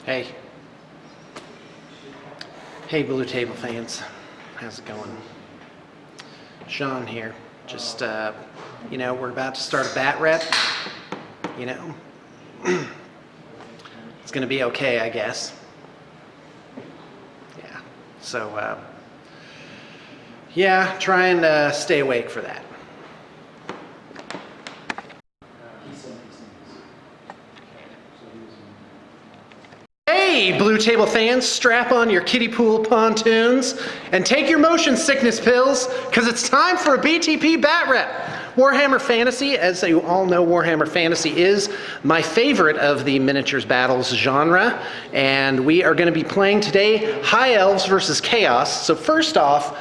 Hey. Hey, Blue Table fans. How's it going? Sean here. Just, we're about to start a bat rep. It's going to be okay, I guess. Yeah. So, try and stay awake for that. Hey, Blue Table fans, strap on your kiddie pool pontoons and take your motion sickness pills, because it's time for a BTP bat rep. Warhammer Fantasy, as you all know, Warhammer Fantasy is my favorite of the miniatures battles genre, and we are going to be playing today High Elves versus Chaos. So first off,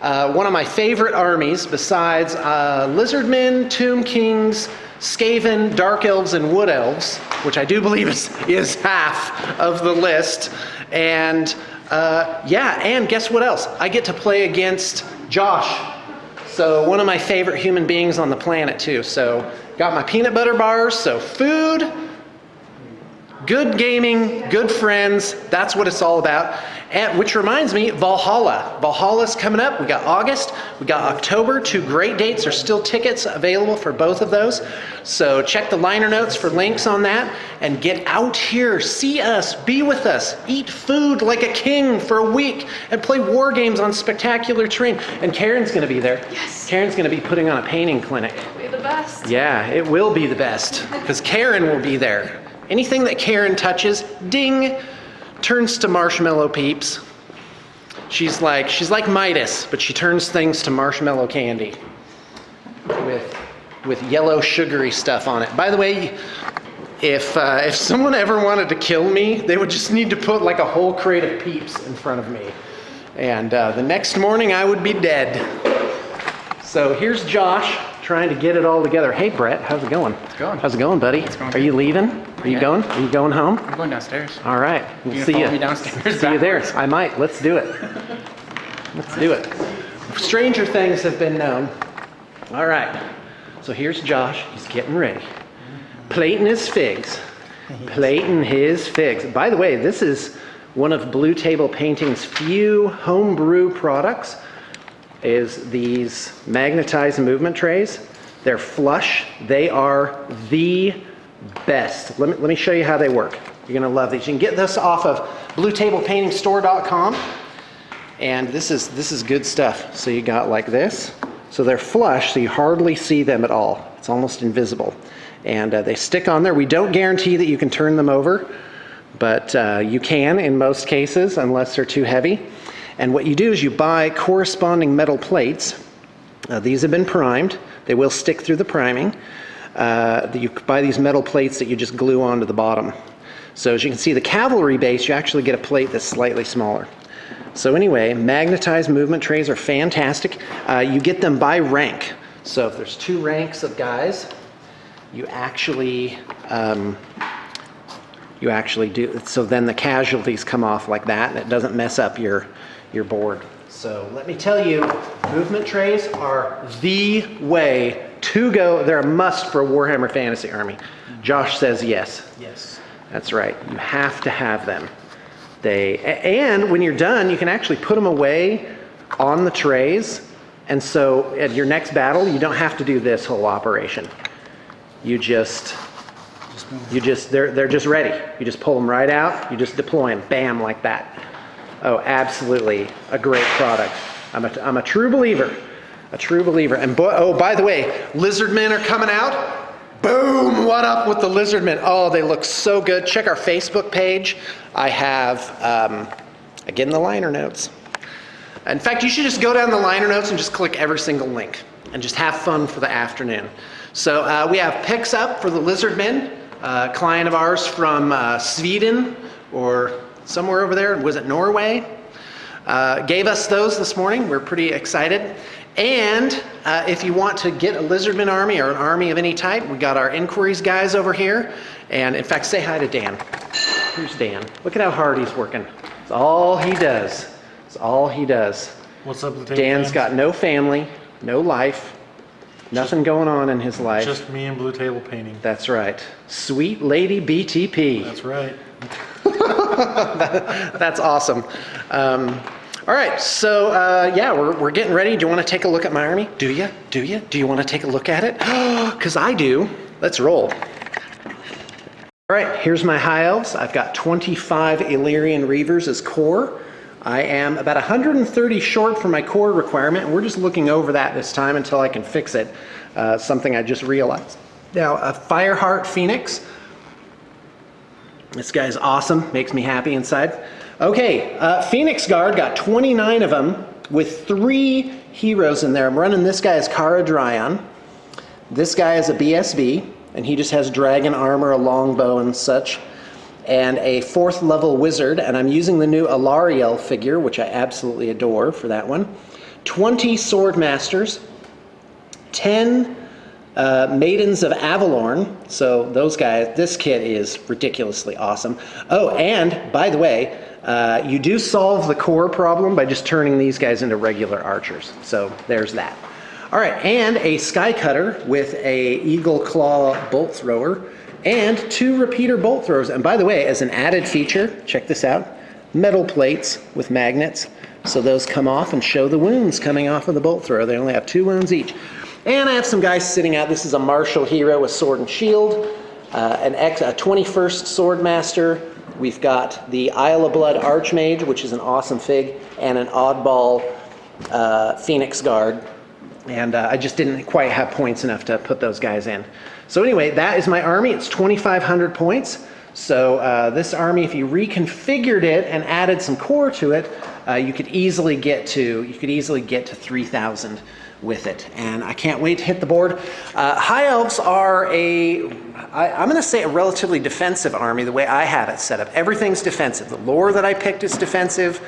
one of my favorite armies besides Lizardmen, Tomb Kings, Skaven, Dark Elves, and Wood Elves, which I do believe is half of the list. And and guess what else? I get to play against Josh. So one of my favorite human beings on the planet too. So got my peanut butter bars, so food, good gaming, good friends, that's what it's all about. And which reminds me, Valhalla. Valhalla's coming up. We got August, we got October, 2 great dates. There's still tickets available for both of those. So check the liner notes for links on that and get out here, see us, be with us, eat food like a king for a week and play war games on spectacular terrain. And Karen's gonna be there. Yes. Karen's gonna be putting on a painting clinic. It'll be the best. Yeah, it will be the best because Karen will be there. Anything that Karen touches, ding, turns to marshmallow peeps. She's like Midas, but she turns things to marshmallow candy with yellow sugary stuff on it. By the way, if someone ever wanted to kill me, they would just need to put like a whole crate of peeps in front of me, and the next morning I would be dead. So here's Josh trying to get it all together. Hey Brett, how's it going? It's going. How's it going, buddy? It's going Are you good. leaving? Are you going? Are you going home? I'm going downstairs. All right. We'll You see follow you. me downstairs See you there. backwards? I might. Let's do it. Let's do it. Stranger things have been known. All right. So here's Josh. He's getting ready. Plating his figs. Plating his figs. By the way, this is one of Blue Table Painting's few homebrew products. Is these magnetized movement trays. They're flush. They are the best. Let me show you how they work. You're gonna love these. You can get this off of bluetablepaintingstore.com, and this is good stuff. So you got like this. So they're flush, so you hardly see them at all. It's almost invisible, and they stick on there. We don't guarantee that you can turn them over, but you can in most cases, unless they're too heavy. And what you do is you buy corresponding metal plates. These have been primed. They will stick through the priming. You buy these metal plates that you just glue onto the bottom. So as you can see, the cavalry base, you actually get a plate that's slightly smaller. So anyway, magnetized movement trays are fantastic. You get them by rank. So if there's 2 ranks of guys, you actually do. So then the casualties come off like that, and it doesn't mess up your board. So let me tell you, movement trays are the way to go. They're a must for a Warhammer Fantasy army. Josh says yes. Yes. That's right. You have to have them. And when you're done, you can actually put them away on the trays. And so at your next battle, you don't have to do this whole operation. They're just ready. You just pull them right out. You just deploy them, bam, like that. Oh, absolutely a great product. I'm a true believer. A true believer. And by the way, Lizardmen are coming out. Boom! What up with the Lizardmen? Oh, they look so good. Check our Facebook page. I have, again, the liner notes. In fact, you should just go down the liner notes and just click every single link and just have fun for the afternoon. So we have picks up for the Lizardmen. A client of ours from Sweden or somewhere over there, was it Norway? Gave us those this morning. We're pretty excited. And if you want to get a Lizardman army or an army of any type, we got our inquiries guys over here. And in fact, say hi to Dan. Here's Dan. Look at how hard he's working. It's all he does. It's all he does. What's up, Blue Table Dan's fans? got no family, no life, nothing going on in his life. Just me and Blue Table Painting. That's right. Sweet Lady BTP. That's right. That's awesome. All right, so yeah, we're getting ready. Do you want to take a look at my army? Do you? Do you? Do you want to take a look at it? Because I do. Let's roll. All right, here's my High Elves. I've got 25 Illyrian Reavers as core. I am about 130 short for my core requirement, and we're just looking over that this time until I can fix it. Something I just realized. Now, a Fireheart Phoenix. This guy's awesome, makes me happy inside. Okay, Phoenix Guard, got 29 of them with 3 heroes in there. I'm running this guy as Kara Dryon. This guy is a BSB, and he just has dragon armor, a longbow and such, and a 4th level wizard, and I'm using the new Alariel figure, which I absolutely adore for that one. 20 sword masters, 10 Maidens of Avalorn, so those guys, this kit is ridiculously awesome. Oh, and by the way, you do solve the core problem by just turning these guys into regular archers, so there's that. All right, and a Sky Cutter with a Eagle Claw bolt thrower, and 2 repeater bolt throwers. And by the way, as an added feature, check this out, metal plates with magnets, so those come off and show the wounds coming off of the bolt thrower. They only have 2 wounds each. And I have some guys sitting out. This is a martial hero with sword and shield, a 21st sword master. We've got the Isle of Blood Archmage, which is an awesome fig, and an oddball Phoenix Guard. And I just didn't quite have points enough to put those guys in. So anyway, that is my army. It's 2,500 points. So this army, if you reconfigured it and added some core to it, you could easily get to 3,000 with it. And I can't wait to hit the board. High Elves are I'm going to say a relatively defensive army the way I have it set up. Everything's defensive. The lore that I picked is defensive.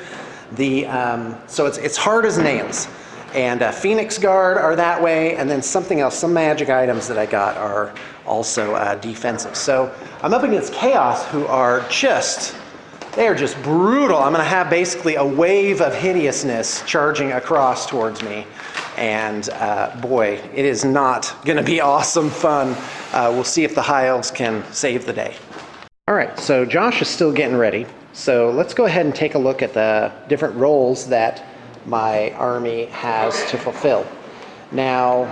So it's hard as nails. And Phoenix Guard are that way, and then something else, some magic items that I got are also defensive. So I'm up against Chaos, who are they're just brutal. I'm going to have basically a wave of hideousness charging across towards me. And boy, it is not going to be awesome fun. We'll see if the High Elves can save the day. All right, so Josh is still getting ready. So let's go ahead and take a look at the different roles that my army has to fulfill. Now,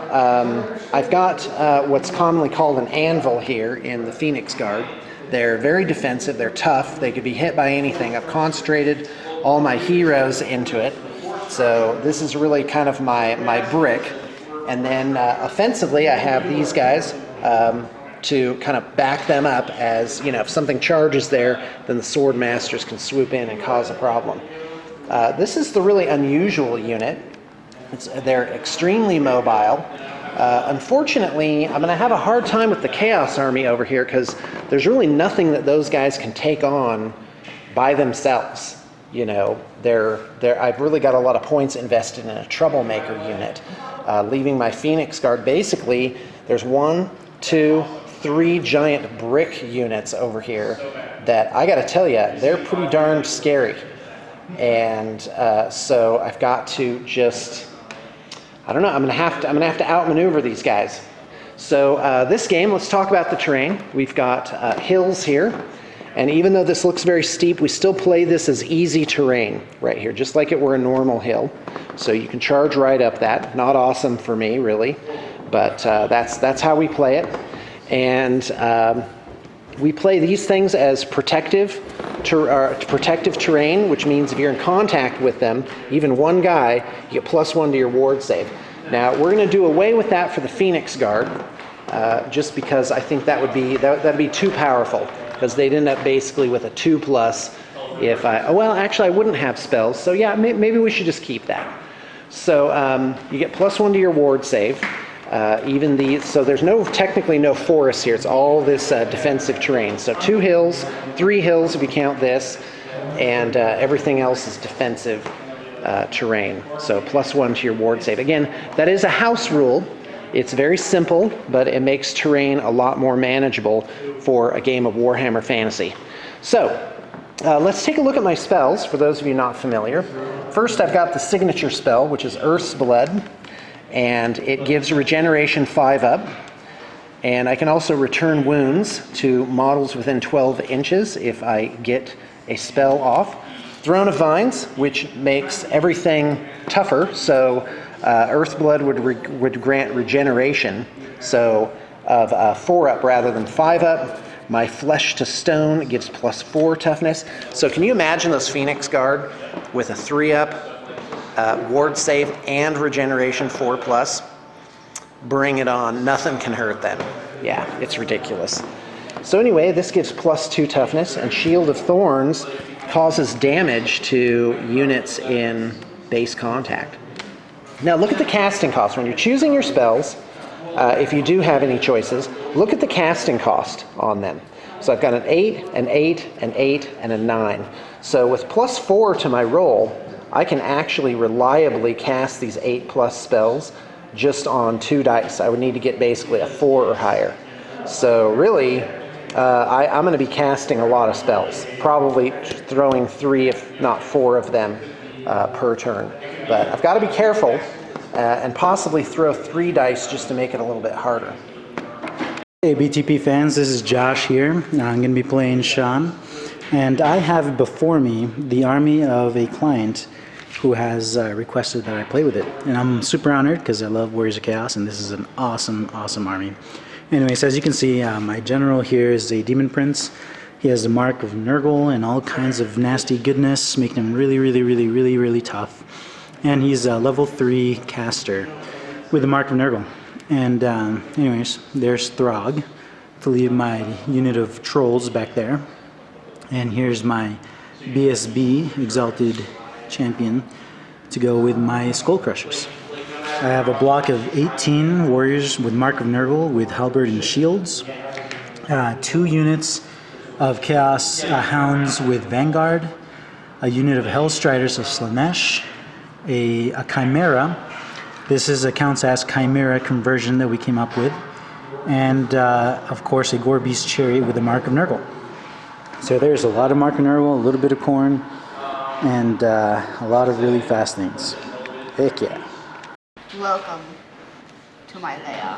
I've got what's commonly called an anvil here in the Phoenix Guard. They're very defensive, they're tough, they could be hit by anything. I've concentrated all my heroes into it. So this is really kind of my brick. And then offensively, I have these guys to kind of back them up as, if something charges there, then the sword masters can swoop in and cause a problem. This is the really unusual unit. They're extremely mobile. Unfortunately, I'm going to have a hard time with the Chaos Army over here because there's really nothing that those guys can take on by themselves. I've really got a lot of points invested in a troublemaker unit. Leaving my Phoenix Guard, basically, there's 1, 2, 3 giant brick units over here that I got to tell you, they're pretty darn scary. And so I've got to just, I don't know, I'm gonna have to outmaneuver these guys. So this game, let's talk about the terrain. We've got hills here, and even though this looks very steep, we still play this as easy terrain right here, just like it were a normal hill. So you can charge right up that. Not awesome for me, really, but that's how we play it. And we play these things as protective terrain, which means if you're in contact with them, even one guy, you get +1 to your ward save. Now, we're going to do away with that for the Phoenix Guard, just because I think that'd be too powerful, because they'd end up basically with a 2+ if actually I wouldn't have spells, so yeah, maybe we should just keep that. So you get +1 to your ward save. So there's technically no forest here. It's all this defensive terrain. So 2 hills, 3 hills if you count this, and everything else is defensive terrain. So +1 to your ward save. Again, that is a house rule. It's very simple, but it makes terrain a lot more manageable for a game of Warhammer Fantasy. So let's take a look at my spells, for those of you not familiar. First, I've got the signature spell, which is Earth's Blood. And it gives regeneration 5 up. And I can also return wounds to models within 12 inches if I get a spell off. Throne of Vines, which makes everything tougher, so Earthblood would grant regeneration, so of 4 up rather than 5 up. My Flesh to Stone gives +4 toughness. So can you imagine those Phoenix Guard with a 3 up, ward save, and regeneration 4+? Bring it on. Nothing can hurt them. Yeah, it's ridiculous. So anyway, this gives +2 toughness, and Shield of Thorns causes damage to units in base contact. Now look at the casting cost. When you're choosing your spells, if you do have any choices, look at the casting cost on them. So I've got an 8, an 8, an 8, and a 9. So with +4 to my roll, I can actually reliably cast these 8+ spells just on 2 dice. I would need to get basically a 4 or higher. So really, I'm going to be casting a lot of spells, probably throwing 3 if not 4 of them per turn. But I've got to be careful and possibly throw 3 dice just to make it a little bit harder. Hey BTP fans, this is Josh here. I'm going to be playing Sean, and I have before me the army of a client who has requested that I play with it, and I'm super honored because I love Warriors of Chaos, and this is an awesome army. Anyways, as you can see, my general here is a Demon Prince. He has the Mark of Nurgle and all kinds of nasty goodness, making him really tough. And he's a level 3 caster with the Mark of Nurgle. And anyways, there's Throg to leave my unit of trolls back there. And here's my BSB, Exalted Champion, to go with my Skull Crushers. I have a block of 18 warriors with Mark of Nurgle with halberd and shields, 2 units of Chaos Hounds with Vanguard, a unit of Hellstriders of Slanesh, a Chimera. This is a counts as Chimera conversion that we came up with, and of course a Gorebeast Chariot with the Mark of Nurgle. So there's a lot of Mark of Nurgle, a little bit of corn, and a lot of really fast things. Heck yeah. Welcome to my lair.